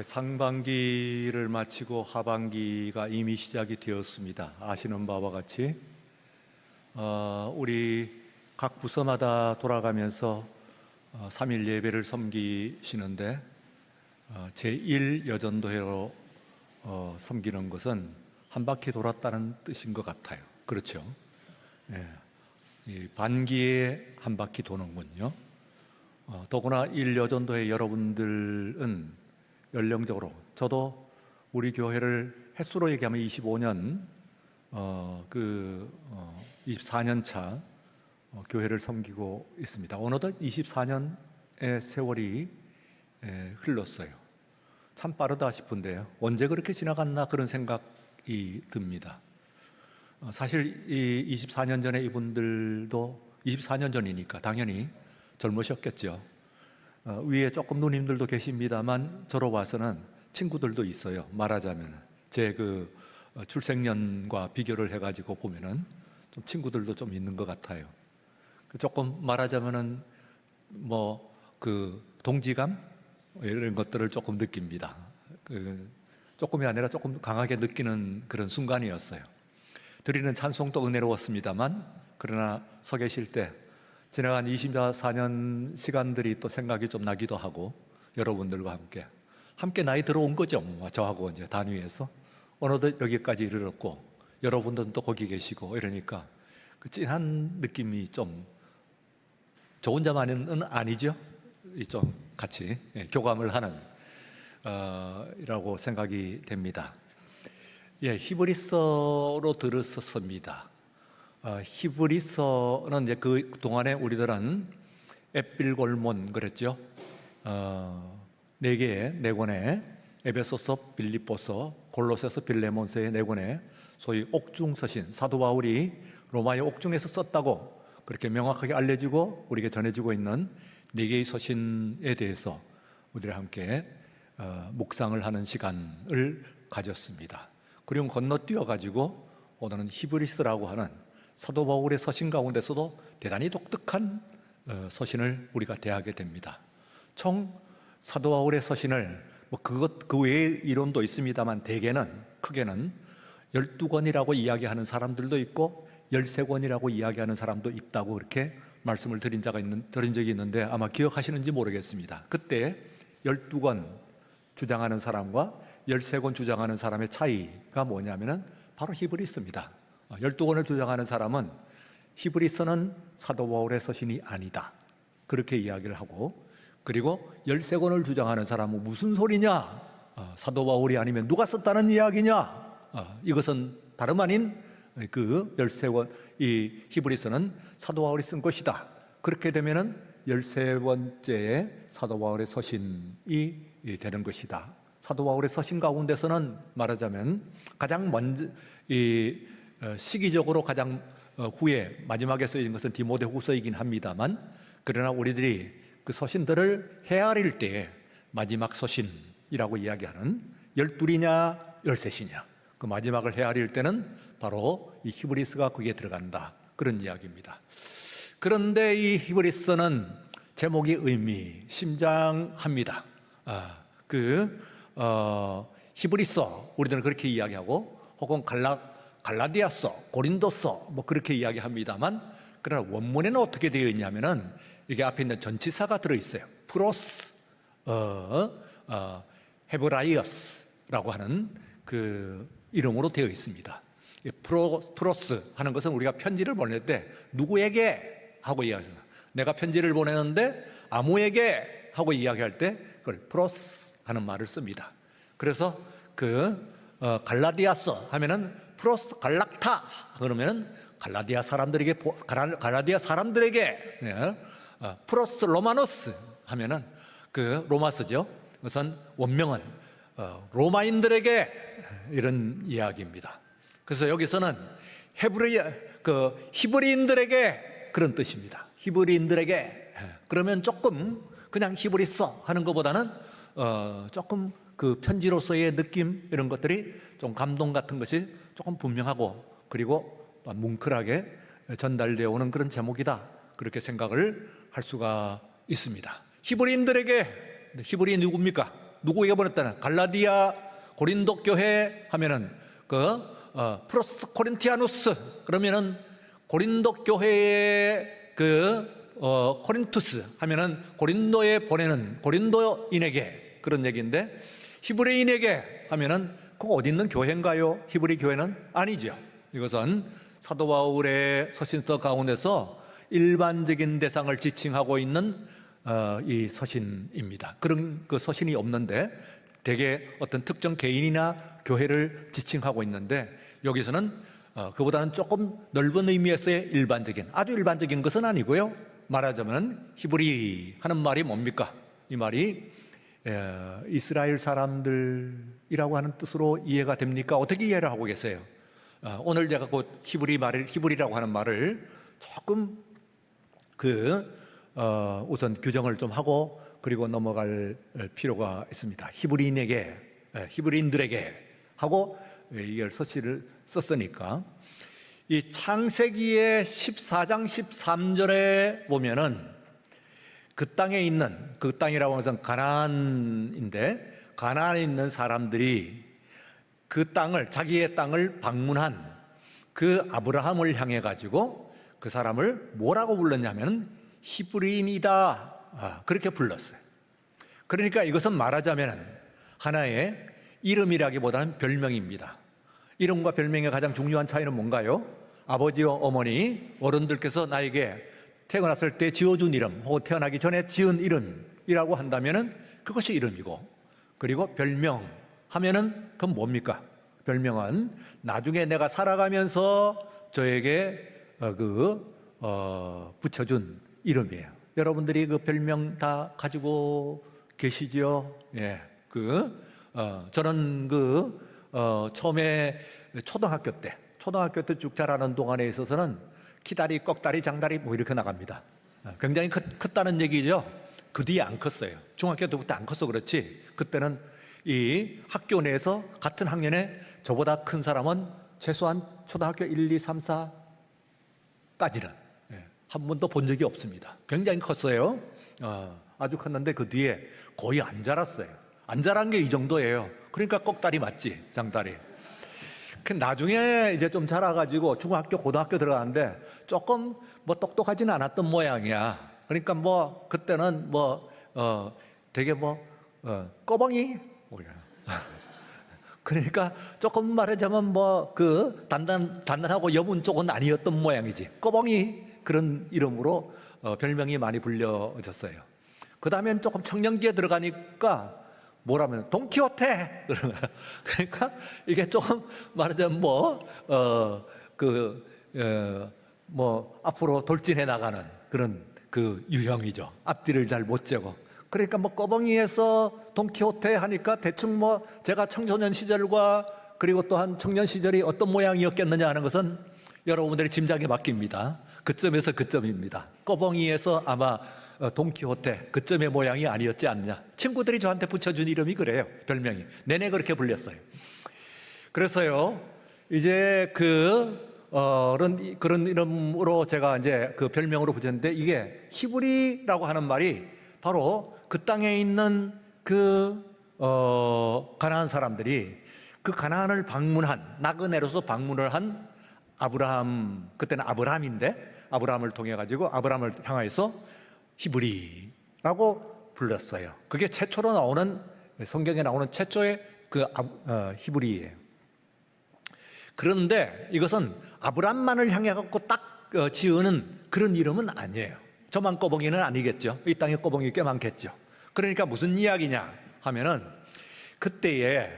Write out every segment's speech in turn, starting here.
상반기를 마치고 하반기가 이미 시작이 되었습니다. 아시는 바와 같이 우리 각 부서마다 돌아가면서 3일 예배를 섬기시는데 제1여전도회로 섬기는 것은 한 바퀴 돌았다는 뜻인 것 같아요. 그렇죠? 이 반기에 한 바퀴 도는군요. 더구나 1여전도회 여러분들은 연령적으로 저도 우리 교회를 횟수로 얘기하면 25년 24년 차 교회를 섬기고 있습니다. 어느덧 24년의 세월이 흘렀어요. 참 빠르다 싶은데요. 언제 그렇게 지나갔나 그런 생각이 듭니다. 사실 이 24년 전에 이분들도 24년 전이니까 당연히 젊으셨겠죠. 위에 조금 누님들도 계십니다만 저로 봐서는 친구들도 있어요. 말하자면 제 출생년과 비교를 해가지고 보면은 좀 친구들도 좀 있는 것 같아요. 조금 말하자면은 동지감 이런 것들을 조금 느낍니다. 조금이 아니라 조금 강하게 느끼는 그런 순간이었어요. 드리는 찬송도 은혜로웠습니다만 그러나 서 계실 때 지나간 24년 시간들이 또 생각이 좀 나기도 하고 여러분들과 함께 나이 들어온 거죠. 저하고 이제 단위에서 어느덧 여기까지 이르렀고 여러분들은 또 거기 계시고 이러니까 그 찐한 느낌이 좀 저 혼자만은 아니죠. 좀 같이 교감을 하는 이라고 생각이 됩니다. 히브리서로 들었었습니다. 히브리서는 이제 그 동안에 우리들은 앳빌골몬 그랬죠. 네 개의 네 권의 에베소서, 빌립보서, 골로새서, 빌레몬서의 네 권의 소위 옥중서신 사도 바울이 로마의 옥중에서 썼다고 그렇게 명확하게 알려지고 우리에게 전해지고 있는 네 개의 서신에 대해서 우리랑 함께 묵상을 하는 시간을 가졌습니다. 그리고 건너뛰어 가지고 오늘은 히브리서라고 하는 사도 바울의 서신 가운데서도 대단히 독특한 서신을 우리가 대하게 됩니다. 총 사도 바울의 서신을 그 외의 이론도 있습니다만 크게는 12권이라고 이야기하는 사람들도 있고 13권이라고 이야기하는 사람도 있다고 그렇게 말씀을 드린 적이 있는데 아마 기억하시는지 모르겠습니다. 그때 12권 주장하는 사람과 13권 주장하는 사람의 차이가 뭐냐면은 바로 히브리서입니다. 12권을 주장하는 사람은 히브리서는 사도 바울의 서신이 아니다 그렇게 이야기를 하고, 그리고 13권을 주장하는 사람은 무슨 소리냐, 사도 바울이 아니면 누가 썼다는 이야기냐, 이것은 다름 아닌 그 13권 이 히브리서는 사도 바울이 쓴 것이다. 그렇게 되면은 13번째의 사도 바울의 서신이 되는 것이다. 사도 바울의 서신 가운데서는 말하자면 가장 먼저 시기적으로 가장 후에 마지막에 쓰인 것은 디모데후서이긴 합니다만, 그러나 우리들이 그 서신들을 헤아릴 때 마지막 서신이라고 이야기하는 12이냐 13이냐 그 마지막을 헤아릴 때는 바로 이 히브리서가 거기에 들어간다 그런 이야기입니다. 그런데 이 히브리서는 제목이 심장합니다. 히브리서 우리들은 그렇게 이야기하고 혹은 갈라디아서, 고린도서 그렇게 이야기합니다만, 그러나 원문에는 어떻게 되어 있냐면은 이게 앞에 있는 전치사가 들어있어요. 프로스, 헤브라이어스라고 하는 그 이름으로 되어 있습니다. 프로스 하는 것은 우리가 편지를 보낼 때 누구에게 하고 이야기해요. 내가 편지를 보내는데 아무에게 하고 이야기할 때 그걸 프로스 하는 말을 씁니다. 그래서 갈라디아서 하면은 프로스 갈락타 그러면은 갈라디아 사람들에게 프로스 로마노스 하면은 그 로마서죠. 우선 원명은 로마인들에게 이런 이야기입니다. 그래서 여기서는 히브리인들에게 그런 뜻입니다. 히브리인들에게 그러면 조금 그냥 히브리서 하는 것보다는 조금 그 편지로서의 느낌 이런 것들이 좀 감동 같은 것이 조금 분명하고 그리고 뭉클하게 전달되어 오는 그런 제목이다 그렇게 생각을 할 수가 있습니다. 히브리인들에게, 히브리인 누굽니까? 누구에게 보냈다는 갈라디아 고린도 교회 하면은 프로스 코린티아누스 그러면은 고린도 교회의 코린투스 하면은 고린도에 보내는 고린도인에게 그런 얘기인데, 히브리인에게 하면은 그거 어디 있는 교회인가요? 히브리 교회는 아니죠. 이것은 사도 바울의 서신서 가운데서 일반적인 대상을 지칭하고 있는 이 서신입니다. 그런 그 서신이 없는데 대개 어떤 특정 개인이나 교회를 지칭하고 있는데, 여기서는 그보다는 조금 넓은 의미에서의 일반적인, 아주 일반적인 것은 아니고요. 말하자면 히브리 하는 말이 뭡니까? 이 말이 이스라엘 사람들이라고 하는 뜻으로 이해가 됩니까? 어떻게 이해를 하고 계세요? 오늘 제가 곧 히브리라고 하는 말을 조금 우선 규정을 좀 하고 그리고 넘어갈 필요가 있습니다. 히브리인들에게 하고 이걸 서시를 썼으니까, 이 창세기의 14장 13절에 보면은 그 땅에 있는, 그 땅이라고 하는 것은 가나안인데, 가나안에 있는 사람들이 그 땅을, 자기의 땅을 방문한 그 아브라함을 향해 가지고 그 사람을 뭐라고 불렀냐면 히브리인이다, 그렇게 불렀어요. 그러니까 이것은 말하자면 하나의 이름이라기보다는 별명입니다. 이름과 별명의 가장 중요한 차이는 뭔가요? 아버지와 어머니, 어른들께서 나에게 태어났을 때 지어준 이름 혹은 태어나기 전에 지은 이름이라고 한다면 그것이 이름이고, 그리고 별명 하면은 그건 뭡니까? 별명은 나중에 내가 살아가면서 저에게 붙여준 이름이에요. 여러분들이 그 별명 다 가지고 계시지요? 예. 저는 처음에 초등학교 때 쭉 자라는 동안에 있어서는 키다리, 꺽다리, 장다리 뭐 이렇게 나갑니다. 굉장히 컸다는 얘기죠. 그 뒤에 안 컸어요. 중학교 때부터 안 컸어 그렇지. 그때는 이 학교 내에서 같은 학년에 저보다 큰 사람은 최소한 초등학교 1, 2, 3, 4까지는 한 번도 본 적이 없습니다. 굉장히 컸어요. 아주 컸는데 그 뒤에 거의 안 자랐어요. 안 자란 게 이 정도예요. 그러니까 꺽다리 맞지, 장다리. 나중에 이제 좀 자라가지고 중학교, 고등학교 들어가는데 조금 똑똑하지는 않았던 모양이야. 그러니까 그때는 되게 꺼벙이? 그러니까 조금 말하자면 단단하고 여분 쪽은 아니었던 모양이지. 꺼벙이, 그런 이름으로 별명이 많이 불려졌어요. 그 다음엔 조금 청년기에 들어가니까 뭐라면 돈키호테. 그러니까 이게 조금 말하자면 앞으로 돌진해 나가는 그런 유형이죠. 앞뒤를 잘 못 재고. 그러니까 꺼벙이에서 돈키호테 하니까 대충 제가 청소년 시절과 그리고 또한 청년 시절이 어떤 모양이었겠느냐 하는 것은 여러분들의 짐작에 맡깁니다. 그점에서 그점입니다. 꺼벙이에서 아마 돈키호테 그점의 모양이 아니었지 않냐. 친구들이 저한테 붙여준 이름이 그래요. 별명이. 내내 그렇게 불렸어요. 그래서요, 이제 그런 이름으로 제가 이제 그 별명으로 붙였는데, 이게 히브리라고 하는 말이 바로 그 땅에 있는 가나안 사람들이 그 가나안을 방문한, 나그네로서 방문을 한 아브라함, 그때는 아브라함인데 아브라함을 통해 가지고 아브라함을 향하여서 히브리라고 불렀어요. 그게 최초로 나오는, 성경에 나오는 최초의 히브리예요. 그런데 이것은 아브라함만을 향해 갖고 딱 지으는 그런 이름은 아니에요. 저만 꺼벙이는 아니겠죠. 이 땅에 꺼벙이 꽤 많겠죠. 그러니까 무슨 이야기냐 하면은, 그때에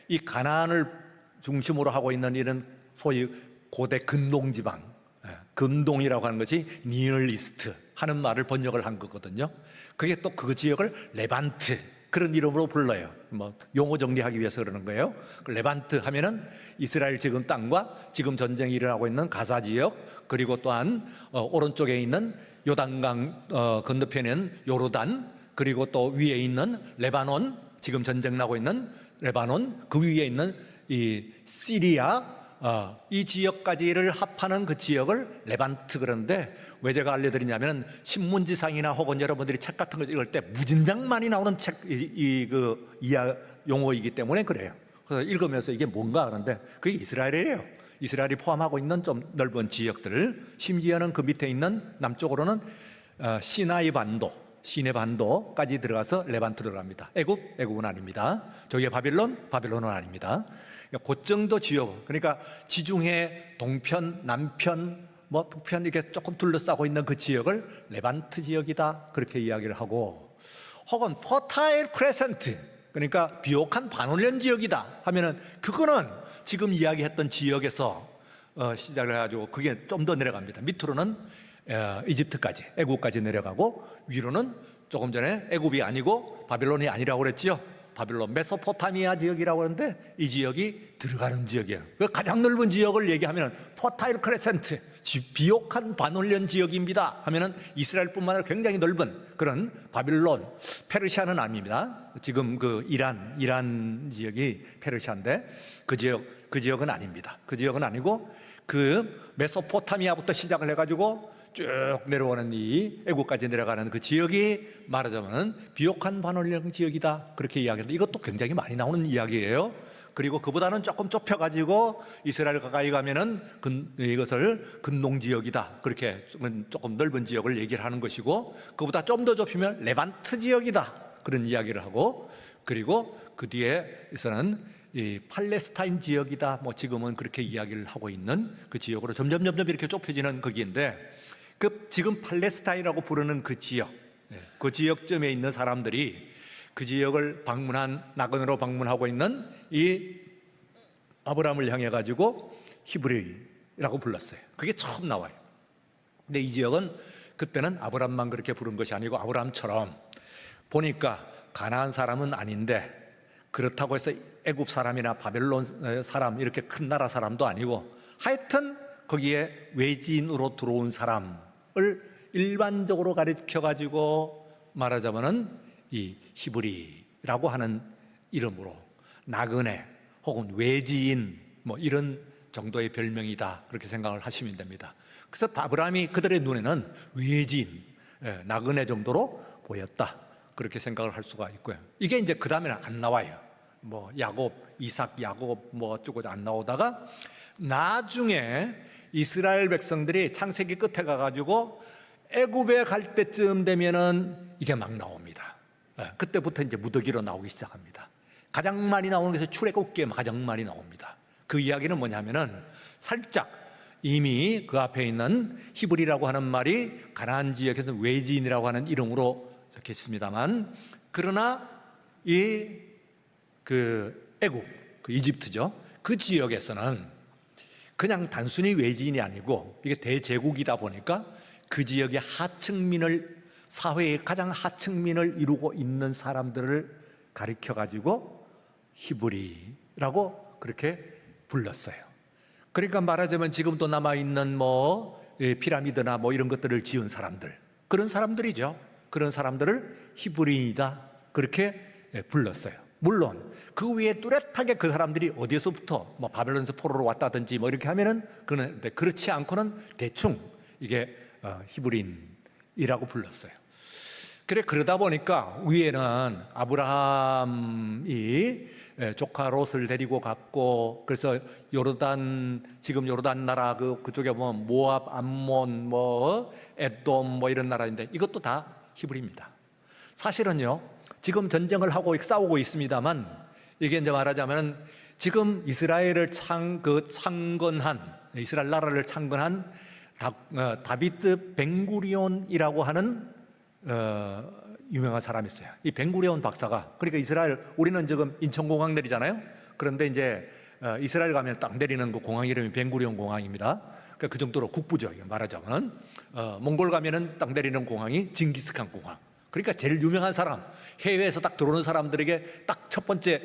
이 가나안을 중심으로 하고 있는 이런 소위 고대 근동지방, 근동이라고 하는 것이 니얼리스트 하는 말을 번역을 한 거거든요. 그게 또 그 지역을 레반트, 그런 이름으로 불러요. 용어 정리하기 위해서 그러는 거예요. 레반트 하면은 이스라엘 지금 땅과 지금 전쟁이 일어나고 있는 가사 지역, 그리고 또한 오른쪽에 있는 요단강 건너편에는 요르단, 그리고 또 위에 있는 레바논, 지금 전쟁 나고 있는 레바논, 그 위에 있는 이 시리아, 이 지역까지를 합하는 그 지역을 레반트 그러는데, 왜 제가 알려드리냐면 신문지상이나 혹은 여러분들이 책 같은 거 읽을 때 무진장 많이 나오는 책 용어이기 때문에 그래요. 그래서 읽으면서 이게 뭔가 하는데 그게 이스라엘이에요. 이스라엘이 포함하고 있는 좀 넓은 지역들, 심지어는 그 밑에 있는 남쪽으로는 시나이 반도까지 들어가서 레반트로 들어갑니다. 애국은 아닙니다. 저기에 바빌론은 아닙니다. 그 정도 지역, 그러니까 지중해 동편, 남편, 북편 이렇게 조금 둘러싸고 있는 그 지역을 레반트 지역이다 그렇게 이야기를 하고, 혹은 포타일 크레센트, 그러니까 비옥한 반올련 지역이다 하면은 그거는 지금 이야기했던 지역에서 시작을 해가지고 그게 좀 더 내려갑니다. 밑으로는 이집트까지, 애국까지 내려가고, 위로는 조금 전에 애국이 아니고 바빌론이 아니라고 그랬지요. 바빌론, 메소포타미아 지역이라고 하는데 이 지역이 들어가는 지역이에요. 가장 넓은 지역을 얘기하면 포타일 크레센트, 비옥한 반올련 지역입니다 하면은 이스라엘뿐만 아니라 굉장히 넓은 그런 바빌론, 페르시아는 아닙니다. 지금 그 이란 지역이 페르시아인데 그 지역은 아닙니다. 그 지역은 아니고 그 메소포타미아부터 시작을 해가지고 쭉 내려오는 이 애국까지 내려가는 그 지역이 말하자면 비옥한 반올령 지역이다 그렇게 이야기합니다. 이것도 굉장히 많이 나오는 이야기예요. 그리고 그보다는 조금 좁혀가지고 이스라엘 가까이 가면은 이것을 근농지역이다 그렇게 조금 넓은 지역을 얘기를 하는 것이고, 그보다 좀 더 좁히면 레반트 지역이다 그런 이야기를 하고, 그리고 그 뒤에서는 이 팔레스타인 지역이다 지금은 그렇게 이야기를 하고 있는 그 지역으로 점점 이렇게 좁혀지는 거기인데, 그 지금 팔레스타인이라고 부르는 그 지역점에 있는 사람들이 그 지역을 나그네로 방문하고 있는 이 아브라함을 향해 가지고 히브리라고 불렀어요. 그게 처음 나와요. 근데 이 지역은 그때는 아브라함만 그렇게 부른 것이 아니고, 아브라함처럼 보니까 가나안 사람은 아닌데 그렇다고 해서 애굽 사람이나 바벨론 사람 이렇게 큰 나라 사람도 아니고, 하여튼 거기에 외지인으로 들어온 사람을 일반적으로 가르쳐 가지고 말하자면은 이 히브리라고 하는 이름으로 나그네 혹은 외지인 이런 정도의 별명이다 그렇게 생각을 하시면 됩니다. 그래서 아브라함이 그들의 눈에는 외지인, 나그네 정도로 보였다 그렇게 생각을 할 수가 있고요. 이게 이제 그 다음에는 안 나와요. 이삭, 야곱 어쩌고 안 나오다가 나중에 이스라엘 백성들이 창세기 끝에 가가지고 애굽에 갈 때쯤 되면은 이게 막 나옵니다. 그때부터 이제 무더기로 나오기 시작합니다. 가장 많이 나오는 것이 출애굽기에 가장 많이 나옵니다. 그 이야기는 뭐냐면은 살짝 이미 그 앞에 있는 히브리라고 하는 말이 가나안 지역에서 외지인이라고 하는 이름으로 적혀 있습니다만, 그러나 그 애굽, 그 이집트죠. 그 지역에서는 그냥 단순히 외지인이 아니고 이게 대제국이다 보니까 그 지역의 사회의 가장 하층민을 이루고 있는 사람들을 가리켜 가지고 히브리라고 그렇게 불렀어요. 그러니까 말하자면 지금도 남아있는 피라미드나 이런 것들을 지은 사람들, 그런 사람들이죠. 그런 사람들을 히브리이다 그렇게 불렀어요. 물론 그 위에 뚜렷하게 그 사람들이 어디서부터 바벨론에서 포로로 왔다든지 이렇게 하면은 그런데 그렇지 않고는 대충 이게 히브리인이라고 불렀어요. 그러다 보니까 위에는 아브라함이 조카 롯을 데리고 갔고, 그래서 지금 요르단 나라 그쪽에 보면 모압, 암몬, 에돔 이런 나라인데 이것도 다 히브리입니다. 사실은요, 지금 전쟁을 하고 싸우고 있습니다만 이게 이제 말하자면 지금 이스라엘 나라를 창건한 다비드 벤구리온이라고 하는 유명한 사람이 있어요. 이 벤구리온 박사가, 그러니까 우리는 지금 인천공항 내리잖아요. 그런데 이제 이스라엘 가면 딱 내리는 그 공항 이름이 벤구리온 공항입니다. 그러니까 그 정도로 국부죠. 말하자면 몽골 가면은 딱 내리는 공항이 징기스칸 공항. 그러니까 제일 유명한 사람, 해외에서 딱 들어오는 사람들에게 딱 첫 번째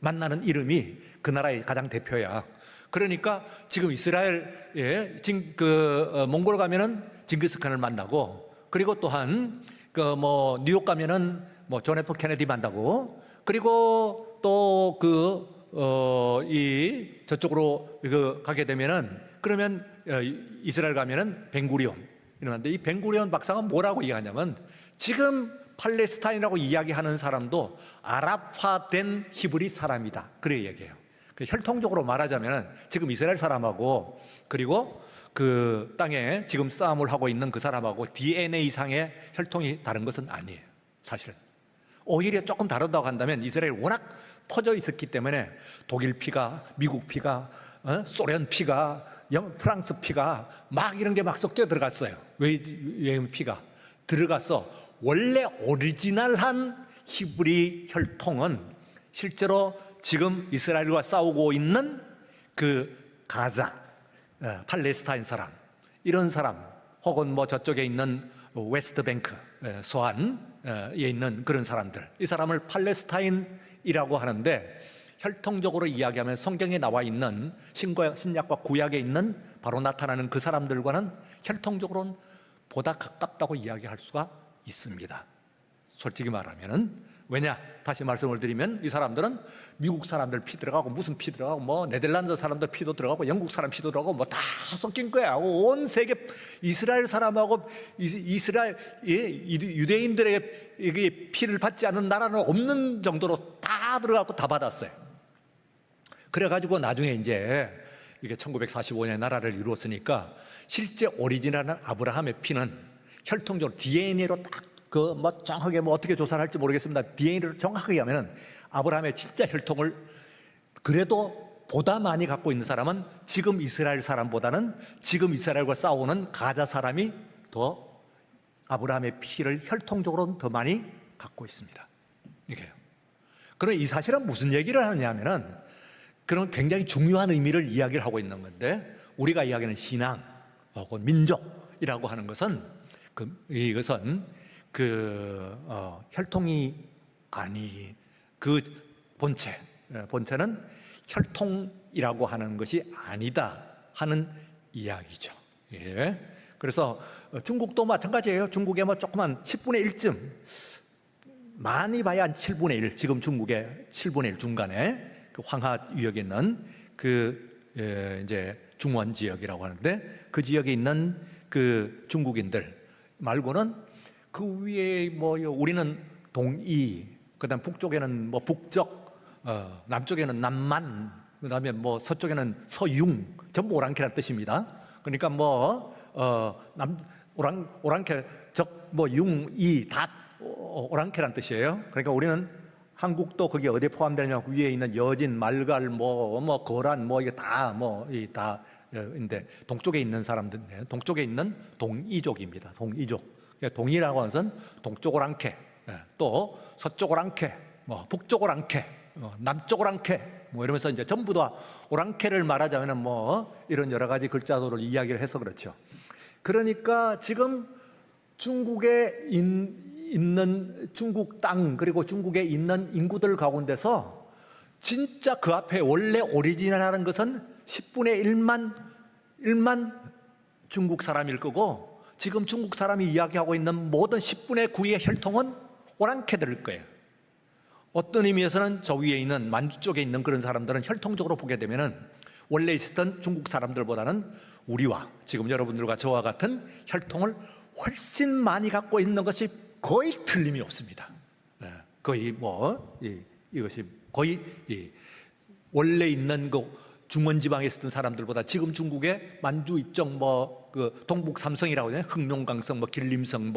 만나는 이름이 그 나라의 가장 대표야. 그러니까 지금 이스라엘에 몽골 가면은 징기스칸을 만나고, 그리고 또한 뉴욕 가면은 존 F 케네디 만나고, 그리고 또 저쪽으로 가게 되면은 그러면 이스라엘 가면은 벤구리온 일어났는데 이 벤구리온 박사가 뭐라고 이야기하냐면 지금 팔레스타인이라고 이야기하는 사람도 아랍화된 히브리 사람이다. 그래 얘기해요. 혈통적으로 말하자면 지금 이스라엘 사람하고 그리고 그 땅에 지금 싸움을 하고 있는 그 사람하고 DNA상의 혈통이 다른 것은 아니에요. 사실은 오히려 조금 다르다고 한다면 이스라엘이 워낙 퍼져 있었기 때문에 독일 피가, 미국 피가, 소련 피가, 프랑스 피가 막 이런 게 막 섞여 들어갔어요. 외인 피가 들어가서 원래 오리지널한 히브리 혈통은 실제로 지금 이스라엘과 싸우고 있는 그 가자, 팔레스타인 사람, 이런 사람 혹은 뭐 저쪽에 있는 웨스트뱅크, 소안에 있는 그런 사람들, 이 사람을 팔레스타인이라고 하는데 혈통적으로 이야기하면 성경에 나와 있는 신약과 구약에 있는 바로 나타나는 그 사람들과는 혈통적으로는 보다 가깝다고 이야기할 수가 있습니다. 솔직히 말하면은 왜냐? 다시 말씀을 드리면 이 사람들은 미국 사람들 피 들어가고 무슨 피 들어가고 뭐 네덜란드 사람들 피도 들어가고 영국 사람 피도 들어가고 뭐 다 섞인 거야. 온 세계 이스라엘 사람하고 이스라엘 유대인들에게 피를 받지 않는 나라는 없는 정도로 다 들어가고 다 받았어요. 그래가지고 나중에 이제 이게 1945년에 나라를 이루었으니까 실제 오리지널은 아브라함의 피는 혈통적으로 DNA로 딱 그 뭐 정확하게 뭐 어떻게 조사를 할지 모르겠습니다. DNA를 정확하게 하면은 아브라함의 진짜 혈통을 그래도 보다 많이 갖고 있는 사람은 지금 이스라엘 사람보다는 지금 이스라엘과 싸우는 가자 사람이 더 아브라함의 피를 혈통적으로는 더 많이 갖고 있습니다. 이게요. 그럼 이 사실은 무슨 얘기를 하느냐면은 그런 굉장히 중요한 의미를 이야기를 하고 있는 건데 우리가 이야기하는 신앙 혹은 민족이라고 하는 것은 이것은 혈통이 아니 그 본체는 혈통이라고 하는 것이 아니다 하는 이야기죠. 예. 그래서 중국도 마찬가지예요. 중국에 뭐 조그만 10분의 1쯤 많이 봐야 한 7분의 1 지금 중국의 7분의 1 중간에 그 황하 유역에 있는 이제 중원 지역이라고 하는데 그 지역에 있는 그 중국인들 말고는 그 위에 뭐 우리는 동이, 그다음 북쪽에는 뭐 북적, 남쪽에는 남만, 그다음에 뭐 서쪽에는 서융, 전부 오랑캐라는 뜻입니다. 그러니까 오랑캐 뭐 융이 다 오랑캐라는 뜻이에요. 그러니까 우리는 한국도 거기 어디에 포함되냐면 위에 있는 여진, 말갈, 뭐 거란, 뭐 이게 다 인데 동쪽에 있는 사람들, 동쪽에 있는 동이족입니다. 동이족. 동이라고 하는 것은 동쪽 오랑캐, 또 서쪽 오랑캐, 뭐 북쪽 오랑캐, 남쪽 오랑캐, 뭐 이러면서 이제 전부 다 오랑캐를 말하자면은 뭐 이런 여러 가지 글자도를 이야기를 해서 그렇죠. 그러니까 지금 중국에 있는 중국 땅 그리고 중국에 있는 인구들 가운데서 진짜 그 앞에 원래 오리지널하는 것은 10분의 1만 중국 사람일 거고 지금 중국 사람이 이야기하고 있는 모든 10분의 9의 혈통은 오랑캐들일 거예요. 어떤 의미에서는 저 위에 있는 만주 쪽에 있는 그런 사람들은 혈통적으로 보게 되면은 원래 있었던 중국 사람들보다는 우리와 지금 여러분들과 저와 같은 혈통을 훨씬 많이 갖고 있는 것이 거의 틀림이 없습니다. 거의 이것이 거의 원래 있는 그 중원 지방에 있었던 사람들보다 지금 중국의 만주 이쪽 그 동북 삼성이라고 해요. 흑룡강성, 길림성,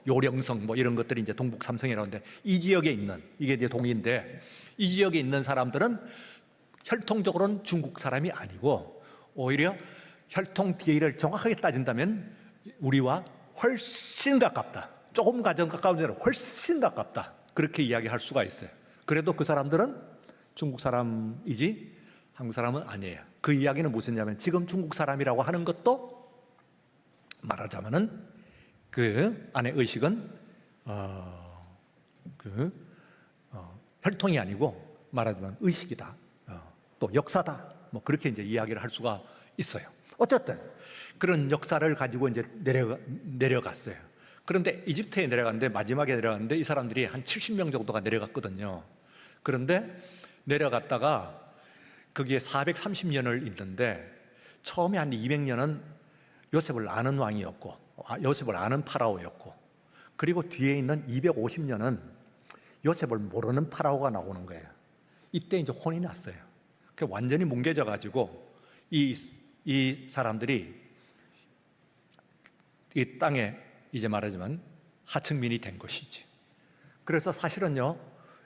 요령성 이런 것들이 이제 동북 삼성이라고 하는데 이 지역에 있는 이게 이제 동인데 이 지역에 있는 사람들은 혈통적으로는 중국 사람이 아니고 오히려 혈통 DNA를 정확하게 따진다면 우리와 훨씬 가깝다. 조금 가까운 데는 훨씬 가깝다. 그렇게 이야기할 수가 있어요. 그래도 그 사람들은 중국 사람이지 한국 사람은 아니에요. 그 이야기는 무슨냐면 지금 중국 사람이라고 하는 것도 말하자면은 그 안에 의식은 혈통이 아니고 말하자면 의식이다. 또 역사다. 뭐 그렇게 이제 이야기를 할 수가 있어요. 어쨌든 그런 역사를 가지고 이제 내려갔어요. 그런데 이집트에 내려갔는데 마지막에 내려갔는데 이 사람들이 한 70명 정도가 내려갔거든요. 그런데 내려갔다가 거기에 430년을 있는데 처음에 한 200년은 요셉을 아는 왕이었고 요셉을 아는 파라오였고, 그리고 뒤에 있는 250년은 요셉을 모르는 파라오가 나오는 거예요. 이때 이제 혼이 났어요. 완전히 뭉개져 가지고 이 사람들이 이 땅에 이제 말하자면 하층민이 된 것이지. 그래서 사실은요,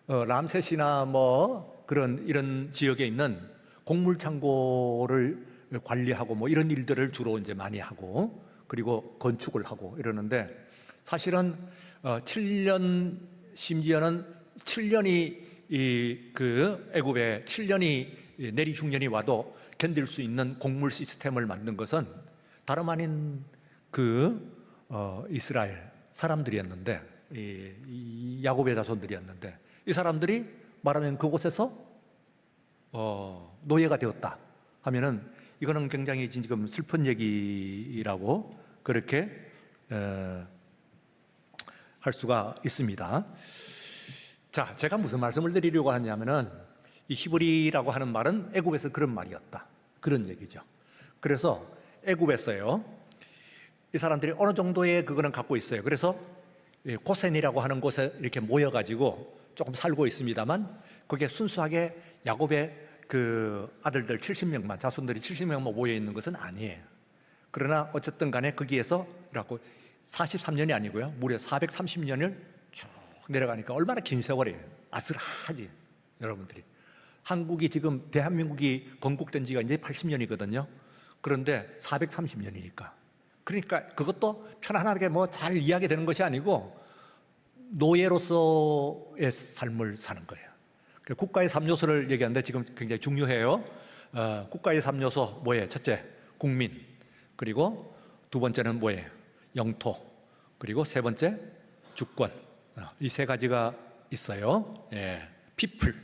람셋이나 뭐 이런 지역에 있는 곡물 창고를 관리하고 뭐 이런 일들을 주로 이제 많이 하고, 그리고 건축을 하고 이러는데, 사실은 7년, 심지어는 7년이 애굽에 7년이 내리 흉년이 와도 견딜 수 있는 곡물 시스템을 만든 것은 다름 아닌 이스라엘 사람들이었는데, 이 야곱의 자손들이었는데, 이 사람들이 말하면 그곳에서 노예가 되었다 하면은 이거는 굉장히 지금 슬픈 얘기라고 그렇게 할 수가 있습니다. 자, 제가 무슨 말씀을 드리려고 하냐면은, 이 히브리라고 하는 말은 애굽에서 그런 말이었다, 그런 얘기죠. 그래서 애굽에서요, 이 사람들이 어느 정도의 그거는 갖고 있어요. 그래서 고센이라고 하는 곳에 이렇게 모여가지고 조금 살고 있습니다만, 그게 순수하게 야곱의 그 아들들 70명만, 자손들이 70명만 모여 있는 것은 아니에요. 그러나 어쨌든 간에 거기에서 43년이 아니고요, 무려 430년을 쭉 내려가니까 얼마나 긴 세월이에요. 아슬하지. 여러분들이 한국이 지금 대한민국이 건국된 지가 이제 80년이거든요 그런데 430년이니까, 그러니까 그것도 편안하게 뭐 잘 이해하게 되는 것이 아니고 노예로서의 삶을 사는 거예요. 국가의 3요소를 얘기하는데 지금 굉장히 중요해요. 국가의 3요소 뭐예요? 첫째, 국민. 그리고 두 번째는 뭐예요? 영토. 그리고 세 번째, 주권. 이 세 가지가 있어요. people.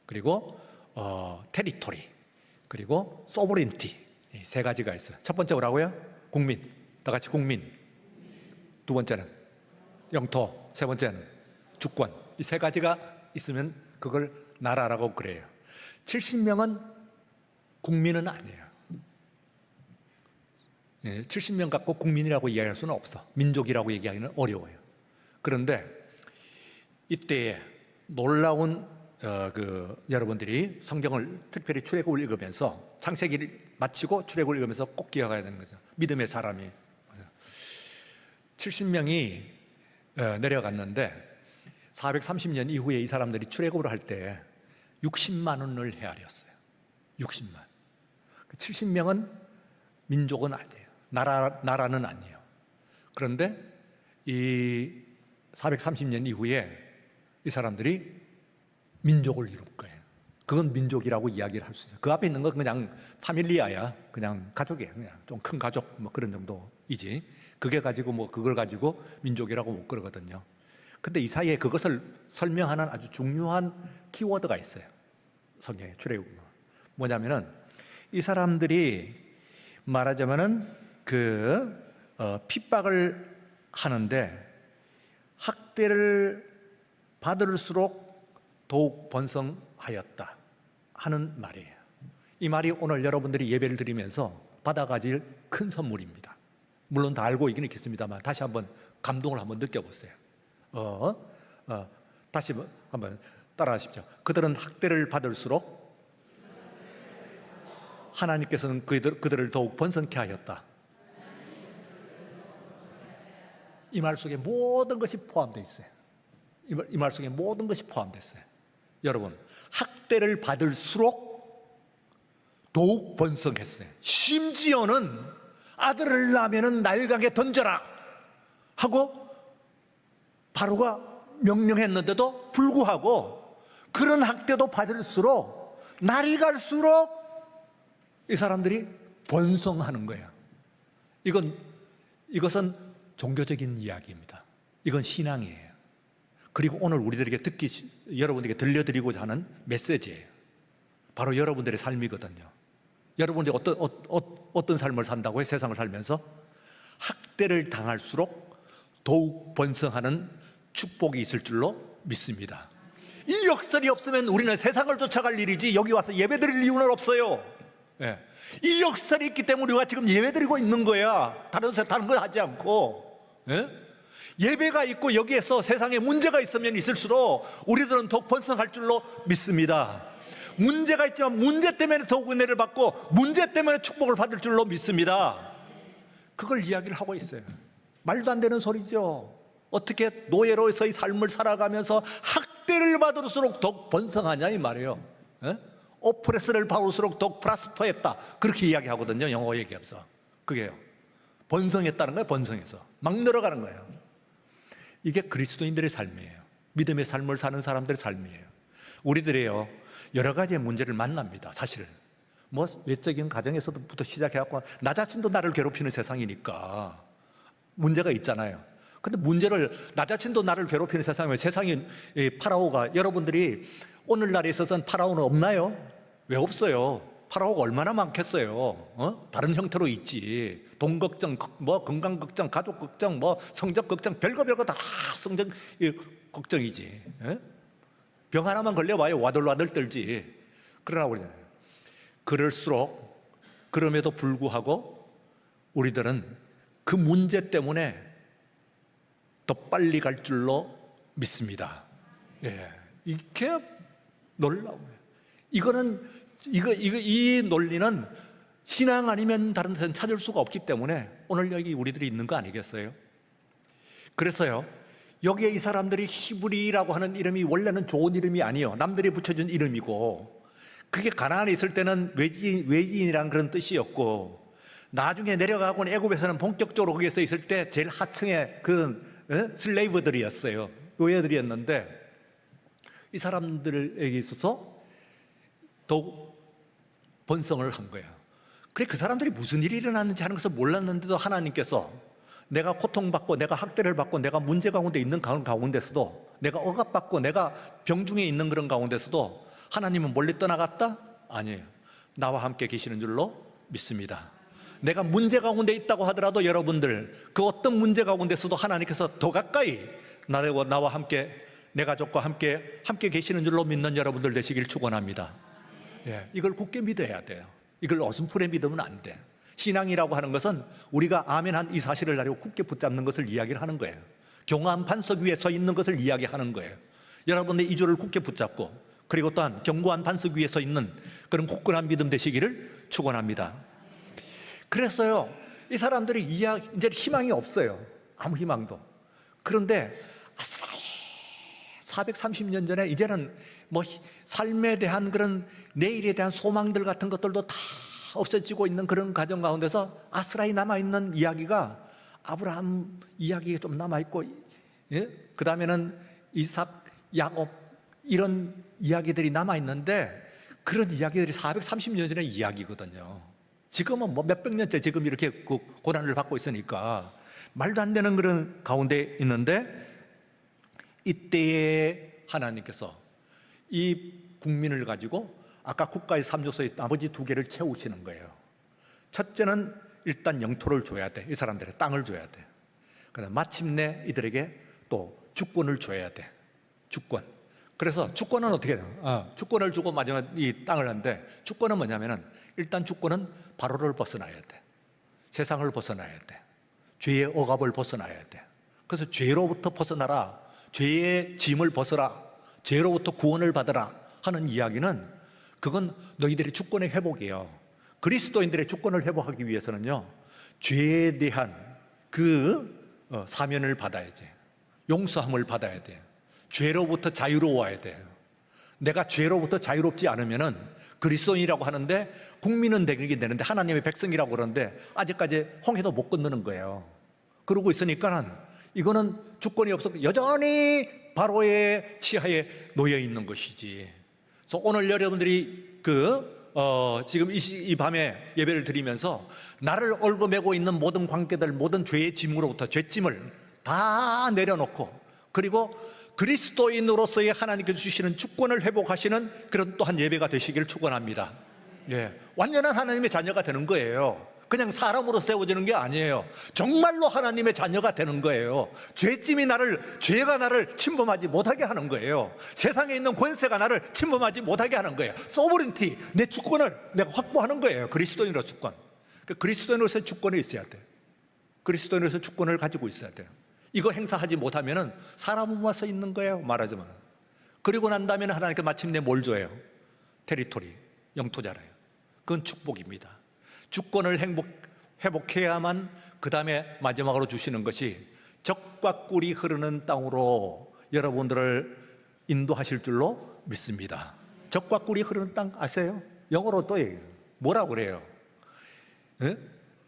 그리고 territory. 그리고 sovereignty. 이 세 가지가 있어요. 첫 번째 뭐라고요? 국민. 다 같이 국민. 두 번째는 영토. 세 번째는 주권. 이 세 가지가 있으면 그걸 나라라고 그래요. 70명은 국민은 아니에요. 70명 갖고 국민이라고 이야기할 수는 없어. 민족이라고 얘기하기는 어려워요. 그런데 이때에 놀라운 여러분들이 성경을 특별히 출애굽을 읽으면서, 창세기를 마치고 출애굽을 읽으면서 꼭 기억해야 되는 거죠. 믿음의 사람이 70명이 내려갔는데 430년 이후에 이 사람들이 출애굽을 할 때 60만 원을 헤아렸어요. 60만. 70명은 민족은 아니에요. 나라는 아니에요. 그런데 이 430년 이후에 이 사람들이 민족을 이룬 거예요. 그건 민족이라고 이야기를 할 수 있어요. 그 앞에 있는 건 그냥 파밀리아야, 그냥 가족이에요. 그냥 좀 큰 가족 뭐 그런 정도이지, 그게 가지고 뭐 그걸 가지고 민족이라고 못 그러거든요. 근데 이 사이에 그것을 설명하는 아주 중요한 키워드가 있어요. 성경에 출애굽 뭐냐면은, 이 사람들이 말하자면은 핍박을 하는데 학대를 받을수록 더욱 번성하였다 하는 말이에요. 이 말이 오늘 여러분들이 예배를 드리면서 받아가질 큰 선물입니다. 물론 다 알고 있긴 있겠습니다만 다시 한번 감동을 한번 느껴보세요. 다시 한번 따라하십시오. 그들은 학대를 받을수록 하나님께서는 그들을 더욱 번성케 하였다. 이 말 속에 모든 것이 포함되어 있어요. 이 말 속에 모든 것이 포함되어 있어요. 여러분, 학대를 받을수록 더욱 번성했어요. 심지어는 아들을 낳으면 날강에 던져라 하고 바로가 명령했는데도 불구하고 그런 학대도 받을수록 날이 갈수록 이 사람들이 번성하는 거예요. 이것은 종교적인 이야기입니다. 이건 신앙이에요. 그리고 오늘 우리들에게 여러분에게 들려드리고자 하는 메시지예요. 바로 여러분들의 삶이거든요. 여러분들이 어떤 삶을 산다고요? 세상을 살면서 학대를 당할수록 더욱 번성하는 축복이 있을 줄로 믿습니다. 이 역설이 없으면 우리는 세상을 쫓아갈 일이지 여기 와서 예배드릴 이유는 없어요. 이 역설이 있기 때문에 우리가 지금 예배드리고 있는 거야. 다른 거 하지 않고. 예? 예배가 있고 여기에서 세상에 문제가 있으면 있을수록 우리들은 더욱 번성할 줄로 믿습니다. 문제가 있지만 문제 때문에 더욱 은혜를 받고 문제 때문에 축복을 받을 줄로 믿습니다. 그걸 이야기를 하고 있어요. 말도 안 되는 소리죠. 어떻게 노예로서의 삶을 살아가면서 학대를 받을수록 더욱 번성하냐 이 말이에요. 예? 오프레스를 받을수록 더욱 프라스퍼했다, 그렇게 이야기하거든요. 영어 얘기하면서. 그게요, 번성했다는 거예요. 번성해서 막 늘어가는 거예요. 이게 그리스도인들의 삶이에요. 믿음의 삶을 사는 사람들의 삶이에요. 우리들이요, 여러 가지의 문제를 만납니다. 사실 뭐 외적인 가정에서부터 시작해갖고 나 자신도 나를 괴롭히는 세상이니까 문제가 있잖아요. 근데 문제를, 나 자신도 나를 괴롭히는 세상이면 세상이, 파라오가, 여러분들이 오늘날에 있어서는 파라오는 없나요? 왜 없어요? 파라오가 얼마나 많겠어요? 다른 형태로 있지. 돈 걱정, 뭐 건강 걱정, 가족 걱정, 뭐 성적 걱정, 별거 다 성적 걱정이지. 예? 병 하나만 걸려봐요, 와들와들 떨지. 그러나 우리는 그럼에도 불구하고 우리들은 그 문제 때문에 더 빨리 갈 줄로 믿습니다. 예, 이게 놀라워요. 이 논리는 신앙 아니면 다른 데서는 찾을 수가 없기 때문에 오늘 여기 우리들이 있는 거 아니겠어요? 그래서요, 여기에 이 사람들이 히브리라고 하는 이름이 원래는 좋은 이름이 아니에요. 남들이 붙여준 이름이고, 그게 가나안에 있을 때는 외지인이란 그런 뜻이었고, 나중에 내려가고 애굽에서는 본격적으로 거기에 있을 때 제일 하층의 그 슬레이브들이었어요. 노예들이었는데, 이 사람들에게 있어서 더욱 번성을 한 거예요. 그래, 그 사람들이 무슨 일이 일어났는지 하는 것을 몰랐는데도 하나님께서 내가 고통받고 내가 학대를 받고 내가 문제 가운데 있는 가운데서도, 내가 억압받고 내가 병중에 있는 그런 가운데서도 하나님은 멀리 떠나갔다? 아니에요. 나와 함께 계시는 줄로 믿습니다. 내가 문제 가운데 있다고 하더라도 여러분들, 그 어떤 문제 가운데서도 하나님께서 더 가까이 나와 함께, 내 가족과 함께 계시는 줄로 믿는 여러분들 되시길 축원합니다. 예, 이걸 굳게 믿어야 돼요. 이걸 어슴푸레 믿으면 안 돼. 신앙이라고 하는 것은 우리가 아멘한 이 사실을 가지고 굳게 붙잡는 것을 이야기를 하는 거예요. 경고한 반석 위에 서 있는 것을 이야기하는 거예요. 여러분들 이 줄을 굳게 붙잡고, 그리고 또한 견고한 반석 위에 서 있는 그런 굳건한 믿음 되시기를 축원합니다. 그랬어요. 이 사람들이 이제 희망이 없어요. 아무 희망도. 그런데 430년 전에 이제는 뭐 삶에 대한 그런 내일에 대한 소망들 같은 것들도 다 없어지고 있는 그런 과정 가운데서 아스라이 남아있는 이야기가, 아브라함 이야기가 좀 남아있고, 예? 그 다음에는 이삭, 야곱, 이런 이야기들이 남아있는데, 그런 이야기들이 430년 전의 이야기거든요. 지금은 뭐 몇백 년째 지금 이렇게 그 고난을 받고 있으니까 말도 안 되는 그런 가운데 있는데, 이때에 하나님께서 이 국민을 가지고 아까 국가의 3요소의 나머지 2개를 채우시는 거예요. 첫째는 일단 영토를 줘야 돼. 이 사람들의 땅을 줘야 돼. 그다음 마침내 이들에게 또 주권을 줘야 돼. 주권. 그래서 주권은 어떻게 돼요? 주권을 주고 마지막 이 땅을 하는데, 주권은 뭐냐면은, 일단 주권은 바로를 벗어나야 돼. 세상을 벗어나야 돼. 죄의 억압을 벗어나야 돼. 그래서 죄로부터 벗어나라, 죄의 짐을 벗어라, 죄로부터 구원을 받으라 하는 이야기는, 그건 너희들의 주권의 회복이에요. 그리스도인들의 주권을 회복하기 위해서는요, 죄에 대한 그 사면을 받아야지. 용서함을 받아야 돼요. 죄로부터 자유로워야 돼요. 내가 죄로부터 자유롭지 않으면은 그리스도인이라고 하는데, 국민은 되긴 되는데 하나님의 백성이라고 그러는데 아직까지 홍해도 못 건너는 거예요. 그러고 있으니까는 이거는 주권이 없어 여전히 바로의 치하에 놓여 있는 것이지. 그래서 오늘 여러분들이 지금 이 밤에 예배를 드리면서 나를 얽어매고 있는 모든 관계들, 모든 죄의 짐으로부터 죄짐을 다 내려놓고, 그리고 그리스도인으로서의 하나님께서 주시는 주권을 회복하시는 그런 또한 예배가 되시기를 축원합니다. 예, 완전한 하나님의 자녀가 되는 거예요. 그냥 사람으로 세워지는 게 아니에요. 정말로 하나님의 자녀가 되는 거예요. 죄가 나를 침범하지 못하게 하는 거예요. 세상에 있는 권세가 나를 침범하지 못하게 하는 거예요. 소버린티, 내 주권을 내가 확보하는 거예요. 그리스도인으로서 주권. 그리스도인으로서의 주권이 있어야 돼요. 그리스도인으로서 주권을 가지고 있어야 돼요. 이거 행사하지 못하면은 사람으로 와서 있는 거예요, 말하자면. 그리고 난 다음에 하나님께 마침내 뭘 줘요? 테리토리, 영토잖아요. 그건 축복입니다. 주권을 회복해야만 그 다음에 마지막으로 주시는 것이 젖과 꿀이 흐르는 땅으로 여러분들을 인도하실 줄로 믿습니다. 젖과 꿀이 흐르는 땅 아세요? 영어로 또 얘기해요. 뭐라고 그래요?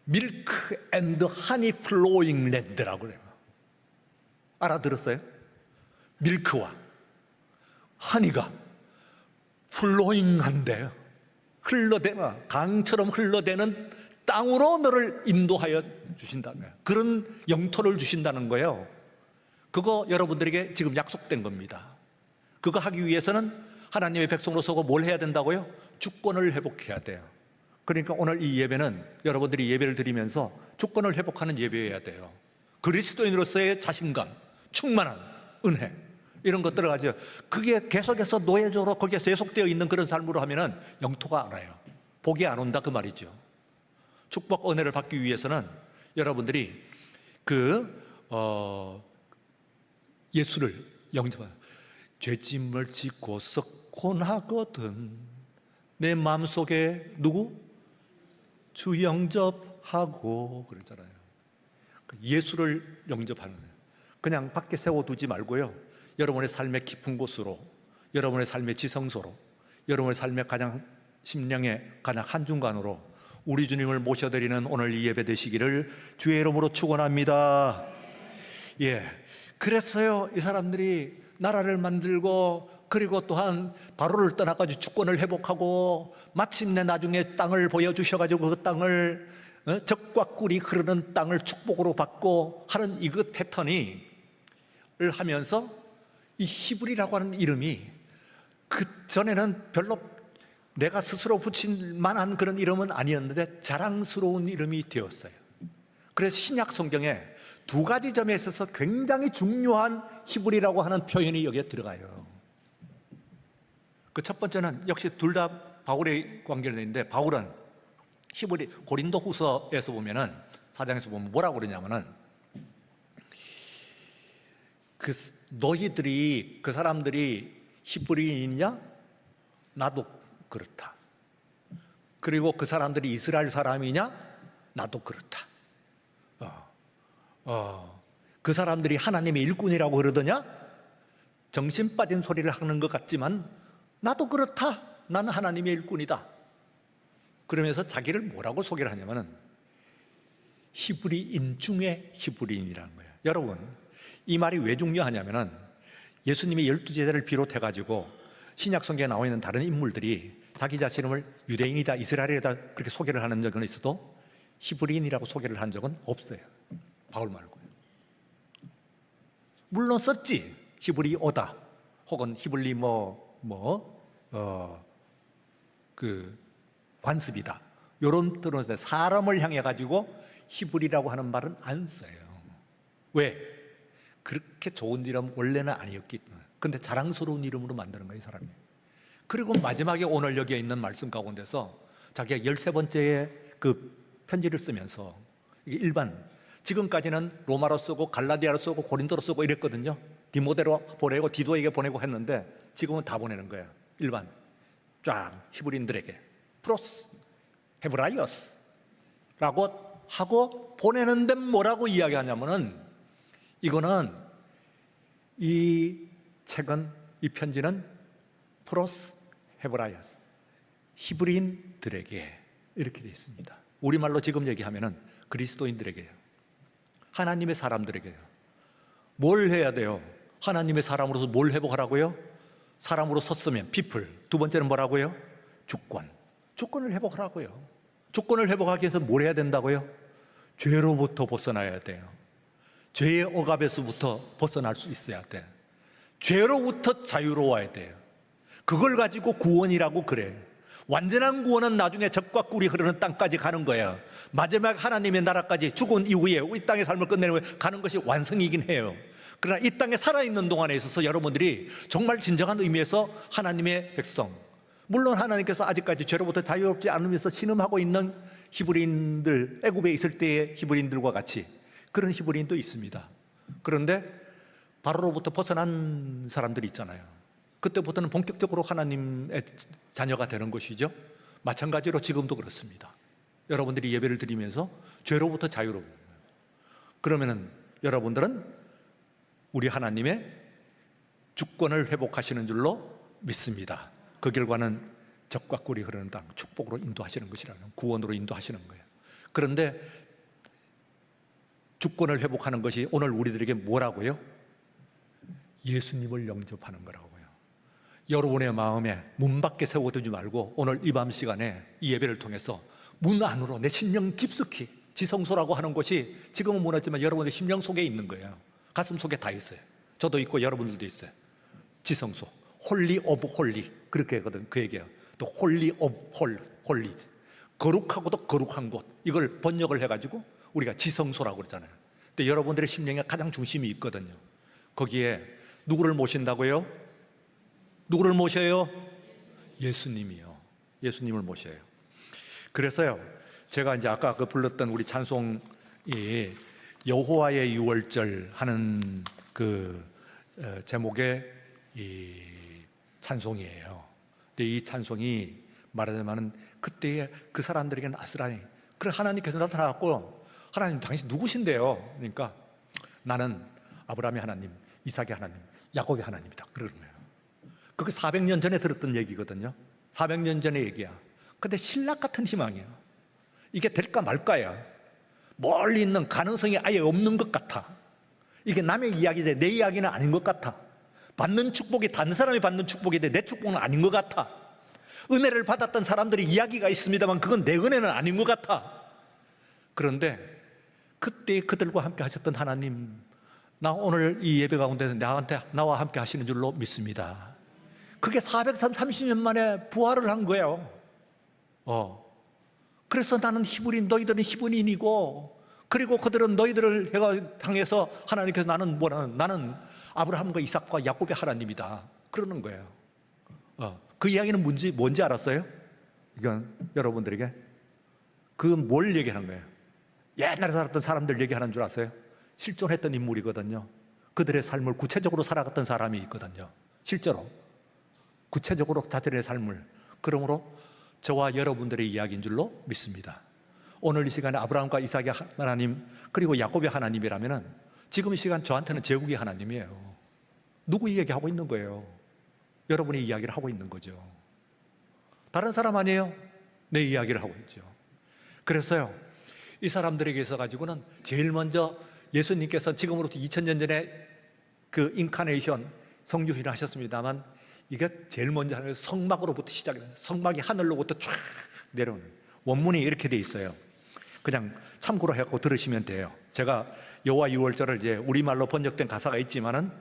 밀크 앤드 하니 플로잉 랜드라고 그래요. 알아들었어요? 밀크와 하니가 플로잉한데요, 강처럼 흘러대는 땅으로 너를 인도하여 주신다며, 그런 영토를 주신다는 거예요. 그거 여러분들에게 지금 약속된 겁니다. 그거 하기 위해서는 하나님의 백성으로서 뭘 해야 된다고요? 주권을 회복해야 돼요. 그러니까 오늘 이 예배는 여러분들이 예배를 드리면서 주권을 회복하는 예배여야 돼요. 그리스도인으로서의 자신감, 충만한 은혜, 이런 것들을 가지고 그게 계속해서 노예적으로 거기에 세속되어 있는 그런 삶으로 하면은 영토가 안 와요. 복이 안 온다 그 말이죠. 축복 은혜를 받기 위해서는 여러분들이 예수를 영접하는, 죄짐을 짓고서 고나거든 내 마음속에 누구? 주 영접하고 그랬잖아요. 예수를 영접하는 거예요. 그냥 밖에 세워두지 말고요, 여러분의 삶의 깊은 곳으로, 여러분의 삶의 지성소로, 여러분의 삶의 가장 심령의 가장 한중간으로 우리 주님을 모셔드리는 오늘 이 예배 되시기를 주의 이름으로 축원합니다. 예, 그래서요 이 사람들이 나라를 만들고 그리고 또한 바로를 떠나가지고 주권을 회복하고 마침내 나중에 땅을 보여주셔가지고 그 땅을 젖과 꿀이 흐르는 땅을 축복으로 받고 하는 이 그 패턴을 하면서 이 히브리라고 하는 이름이 그 전에는 별로 내가 스스로 붙일 만한 그런 이름은 아니었는데 자랑스러운 이름이 되었어요. 그래서 신약 성경에 두 가지 점에 있어서 굉장히 중요한 히브리라고 하는 표현이 여기에 들어가요. 그 첫 번째는 역시 둘 다 바울의 관계를 있는데, 바울은 히브리 고린도 후서에서 보면은 4장에서 보면 뭐라고 그러냐면은 너희들이 그 사람들이 히브리인이냐? 나도 그렇다. 그리고 그 사람들이 이스라엘 사람이냐? 나도 그렇다. 그 사람들이 하나님의 일꾼이라고 그러더냐? 정신 빠진 소리를 하는 것 같지만 나도 그렇다. 나는 하나님의 일꾼이다. 그러면서 자기를 뭐라고 소개를 하냐면은 히브리인 중에 히브리인이라는 거예요. 여러분, 이 말이 왜 중요하냐면은 예수님이 12제자를 비롯해가지고 신약 성경에 나와 있는 다른 인물들이 자기 자신을 유대인이다, 이스라엘이다 그렇게 소개를 하는 적은 있어도 히브리인이라고 소개를 한 적은 없어요. 바울 말고요. 물론 썼지. 히브리오다 혹은 히브리 관습이다 이런 뜻으로 사람을 향해 가지고 히브리라고 하는 말은 안 써요. 왜? 그렇게 좋은 이름 원래는 아니었기 때문에. 근데 자랑스러운 이름으로 만드는 거예요, 이 사람이. 그리고 마지막에 오늘 여기에 있는 말씀 가운데서 자기가 13번째의 그 편지를 쓰면서 이게 지금까지는 로마로 쓰고 갈라디아로 쓰고 고린도로 쓰고 이랬거든요. 디모데로 보내고 디도에게 보내고 했는데 지금은 다 보내는 거예요. 쫙 히브리인들에게 프로스 헤브라이어스 라고 하고 보내는데 뭐라고 이야기하냐면은, 이거는 이 책은, 이 편지는 프로스 헤브라이어스 히브리인들에게 이렇게 되어 있습니다. 우리말로 지금 얘기하면은 그리스도인들에게요, 하나님의 사람들에게요. 뭘 해야 돼요? 하나님의 사람으로서 뭘 회복하라고요? 사람으로 섰으면 people. 두 번째는 뭐라고요? 주권을 회복하라고요. 주권을 회복하기 위해서 뭘 해야 된다고요? 죄로부터 벗어나야 돼요. 죄의 억압에서부터 벗어날 수 있어야 돼요. 죄로부터 자유로워야 돼요. 그걸 가지고 구원이라고 그래요. 완전한 구원은 나중에 젖과 꿀이 흐르는 땅까지 가는 거예요. 마지막 하나님의 나라까지 죽은 이후에 이 땅의 삶을 끝내는 가는 것이 완성이긴 해요. 그러나 이 땅에 살아있는 동안에 있어서 여러분들이 정말 진정한 의미에서 하나님의 백성, 물론 하나님께서 아직까지 죄로부터 자유롭지 않으면서 신음하고 있는 히브리인들, 애굽에 있을 때의 히브리인들과 같이 그런 히브리인도 있습니다. 그런데 바로로부터 벗어난 사람들이 있잖아요. 그때부터는 본격적으로 하나님의 자녀가 되는 것이죠. 마찬가지로 지금도 그렇습니다. 여러분들이 예배를 드리면서 죄로부터 자유로워요. 그러면은 여러분들은 우리 하나님의 주권을 회복하시는 줄로 믿습니다. 그 결과는 적과 꿀이 흐르는 땅, 축복으로 인도하시는 것이라는, 구원으로 인도하시는 거예요. 그런데 주권을 회복하는 것이 오늘 우리들에게 뭐라고요? 예수님을 영접하는 거라고요. 여러분의 마음에 문 밖에 세워두지 말고 오늘 이 밤 시간에 이 예배를 통해서 문 안으로 내 심령 깊숙이, 지성소라고 하는 것이 지금은 무너지만 여러분의 심령 속에 있는 거예요. 가슴 속에 다 있어요. 저도 있고 여러분들도 있어요. 지성소, 홀리 오브 홀리, 그렇게 하거든. 그 얘기야. 또 홀리 오브 홀리, 거룩하고도 거룩한 곳, 이걸 번역을 해가지고 우리가 지성소라고 그러잖아요. 근데 여러분들의 심령에 가장 중심이 있거든요. 거기에 누구를 모신다고요? 누구를 모셔요? 예수님이요. 예수님을 모셔요. 그래서요, 제가 이제 아까 그 불렀던 우리 찬송이 여호와의 유월절 하는 그 제목의 이 찬송이에요. 근데 이 찬송이 말하자면 그때의 그 사람들에게는 아스라니, 그래 하나님께서 나타나갖고 하나님 당신 누구신데요? 그러니까 나는 아브라함의 하나님, 이삭의 하나님, 야곱의 하나님이다, 그러는 거예요. 그게 400년 전에 들었던 얘기거든요. 400년 전의 얘기야. 근데 신락 같은 희망이야. 이게 될까 말까야. 멀리 있는 가능성이 아예 없는 것 같아. 이게 남의 이야기인데 내 이야기는 아닌 것 같아. 받는 축복이 다른 사람이 받는 축복인데 내 축복은 아닌 것 같아. 은혜를 받았던 사람들이 이야기가 있습니다만 그건 내 은혜는 아닌 것 같아. 그런데 그때 그들과 함께 하셨던 하나님, 나 오늘 이 예배 가운데서 나와 함께 하시는 줄로 믿습니다. 그게 430년 만에 부활을 한 거예요. 그래서 나는 히브리인, 너희들은 히브리인이고, 그리고 그들은 너희들을 향해서 하나님께서 나는 아브라함과 이삭과 야곱의 하나님이다, 그러는 거예요. 그 이야기는 뭔지 알았어요? 이건 여러분들에게 그 뭘 얘기하는 거예요? 옛날에 살았던 사람들 얘기하는 줄 아세요? 실존했던 인물이거든요. 그들의 삶을 구체적으로 살아갔던 사람이 있거든요. 실제로 구체적으로 자들의 삶을. 그러므로 저와 여러분들의 이야기인 줄로 믿습니다. 오늘 이 시간에 아브라함과 이삭의 하나님, 그리고 야곱의 하나님이라면 지금 이 시간 저한테는 제국의 하나님이에요. 누구 이야기하고 있는 거예요? 여러분의 이야기를 하고 있는 거죠. 다른 사람 아니에요? 내 이야기를 하고 있죠. 그래서요, 이 사람들에게 있어 가지고는 제일 먼저 예수님께서 지금으로부터 2000년 전에 그 인카네이션, 성육신을 하셨습니다만, 이게 제일 먼저 하는 성막으로부터 시작해요. 성막이 하늘로부터 쫙 내려오는, 원문이 이렇게 돼 있어요. 그냥 참고로 해갖고 들으시면 돼요. 제가 여호와 유월절을 이제 우리말로 번역된 가사가 있지만은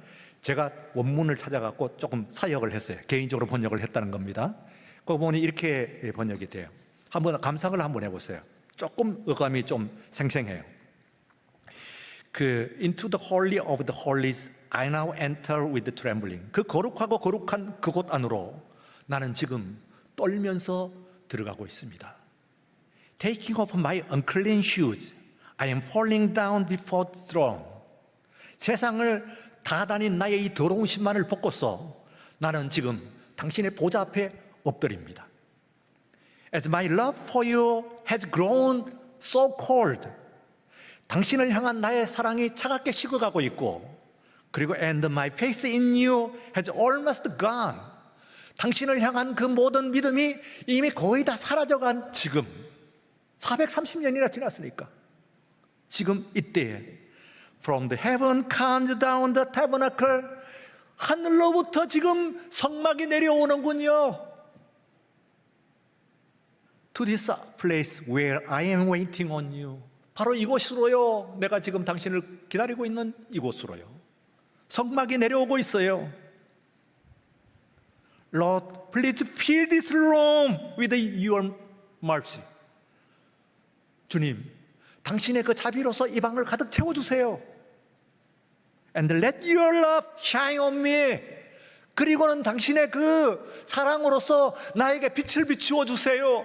제가 원문을 찾아갖고 조금 사역을 했어요. 개인적으로 번역을 했다는 겁니다. 그 보니 이렇게 번역이 돼요. 한번 감상을 한번 해보세요. 조금 어감이 좀 생생해요. Into the holy of the holies I now enter with the trembling. 그 거룩하고 거룩한 그곳 안으로 나는 지금 떨면서 들어가고 있습니다. Taking off my unclean shoes, I am falling down before the throne. 세상을 다 다닌 나의 이 더러운 신만을 벗고서 나는 지금 당신의 보좌 앞에 엎드립니다. As my love for you has grown so cold. 당신을 향한 나의 사랑이 차갑게 식어가고 있고, 그리고 and my faith in you has almost gone. 당신을 향한 그 모든 믿음이 이미 거의 다 사라져간 지금 430년이나 지났으니까 지금 이때에 From the heaven comes down the tabernacle. 하늘로부터 지금 성막이 내려오는군요. To this place where I am waiting on you. 바로 이곳으로요. 내가 지금 당신을 기다리고 있는 이곳으로요. 성막이 내려오고 있어요. Lord, please fill this room with your mercy. 주님, 당신의 그 자비로서 이 방을 가득 채워주세요. And let your love shine on me. 그리고는 당신의 그 사랑으로서 나에게 빛을 비추어 주세요.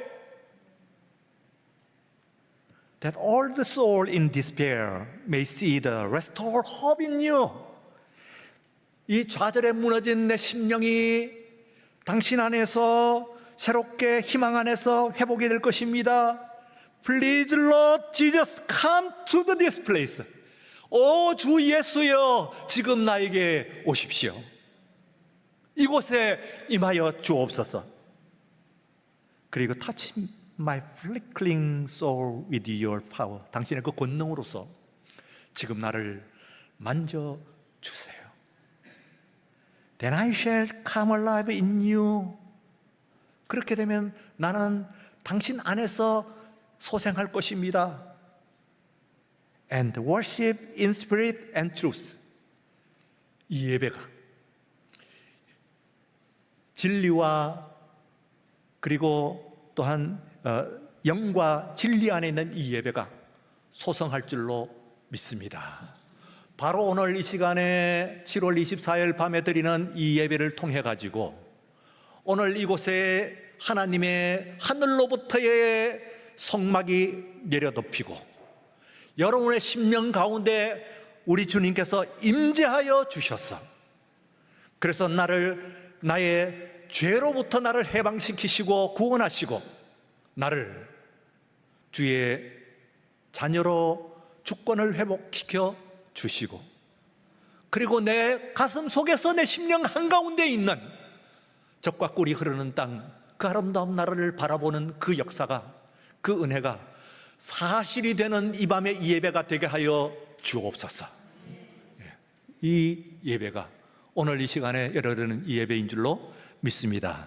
That all the soul in despair may see the restored hope in you. 이 좌절에 무너진 내 심령이 당신 안에서 새롭게 희망 안에서 회복이 될 것입니다. Please Lord Jesus, come to this place. 오 주 예수여, 지금 나에게 오십시오. 이곳에 임하여 주옵소서. 그리고 touch my flickering soul with your power. 당신의 그 권능으로서 지금 나를 만져주세요. Then I shall come alive in you. 그렇게 되면 나는 당신 안에서 소생할 것입니다. And worship in spirit and truth. 이 예배가 진리와 그리고 또한 영과 진리 안에 있는 이 예배가 소성할 줄로 믿습니다. 바로 오늘 이 시간에 7월 24일 밤에 드리는 이 예배를 통해 가지고 오늘 이곳에 하나님의 하늘로부터의 성막이 내려덮이고 여러분의 심령 가운데 우리 주님께서 임재하여 주셔서 그래서 나의 죄로부터 나를 해방시키시고 구원하시고 나를 주의 자녀로 주권을 회복시켜 주시고 그리고 내 가슴 속에서 내 심령 한가운데 있는 적과 꿀이 흐르는 땅, 그 아름다운 나라를 바라보는 그 역사가, 그 은혜가 사실이 되는 이 밤의 이 예배가 되게 하여 주옵소서. 이 예배가 오늘 이 시간에 열어드리는 이 예배인 줄로 믿습니다.